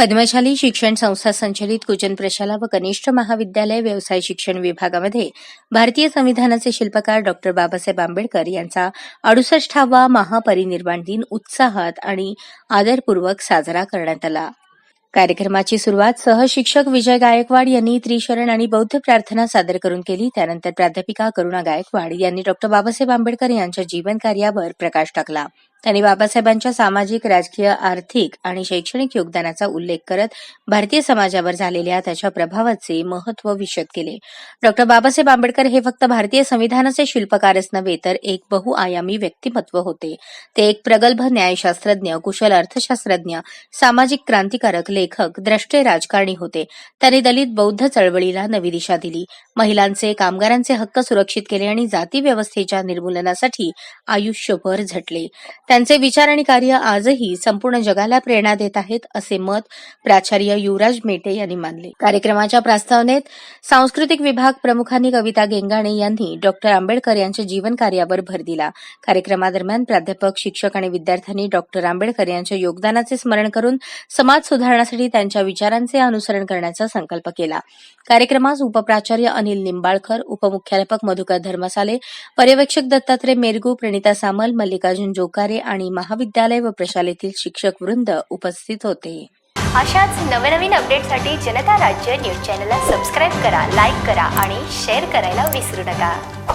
पद्मशाली शिक्षण संस्था संचलित कुचन प्रशाला व कनिष्ठ महाविद्यालय व्यवसाय शिक्षण विभागामध्ये भारतीय संविधानाचे शिल्पकार डॉ. बाबासाहेब आंबेडकर यांचा 68वा महापरिनिर्वाण दिन उत्साहात आणि आदरपूर्वक साजरा करण्यात आला. कार्यक्रमाची सुरुवात सहशिक्षक विजय गायकवाड यांनी त्रिशरण आणि बौद्ध प्रार्थना सादर करून केली. त्यानंतर प्राध्यापिका करुणा गायकवाड यांनी डॉ. बाबासाहेब आंबेडकर यांच्या जीवनकार्यावर प्रकाश टाकला. त्यांनी बाबासाहेबांच्या सामाजिक, राजकीय, आर्थिक आणि शैक्षणिक योगदानाचा उल्लेख करत भारतीय समाजावर झालेल्या त्याच्या प्रभावाचे महत्त्व विशद केले. डॉ. बाबासाहेब आंबेडकर हे फक्त भारतीय संविधानाचे शिल्पकारच नव्हे तर एक बहुआयामी व्यक्तिमत्व होते. ते एक प्रगल्भ न्यायशास्त्रज्ञ, कुशल अर्थशास्त्रज्ञ, सामाजिक क्रांतिकारक, लेखक, द्रष्टे राजकारणी होते. त्यांनी दलित बौद्ध चळवळीला नवी दिशा दिली, महिलांचे, कामगारांचे हक्क सुरक्षित केले आणि जाती व्यवस्थेच्या निर्मूलनासाठी आयुष्यभर झटले. त्यांचे विचार आणि कार्य आजही संपूर्ण जगाला प्रेरणा देत आहेत, असे मत प्राचार्य युवराज मेटे यांनी मानले. कार्यक्रमाच्या प्रस्तावनेत सांस्कृतिक विभाग प्रमुखांनी कविता गेंगाणे यांनी डॉ. आंबेडकर यांच्या जीवन कार्यावर भर दिला. कार्यक्रमादरम्यान प्राध्यापक, शिक्षक आणि विद्यार्थ्यांनी डॉ. आंबेडकर यांच्या योगदानाचे स्मरण करून समाज सुधारण्यासाठी त्यांच्या विचारांचे अनुसरण करण्याचा संकल्प केला. कार्यक्रमास उपप्राचार्य अनिल निंबाळकर, उपमुख्याध्यापक मधुकर धर्मसाले, पर्यवेक्षक दत्तात्रय मेरगू, प्रणिता सामल, मल्लिकार्जुन जोकारे आणि महाविद्यालय व प्रशालेतील शिक्षक वृंद उपस्थित होते. अशाच नवनवीन अपडेटसाठी जनता राज्य न्यूज चॅनलला सबस्क्राईब करा, लाईक करा आणि शेअर करायला विसरू नका.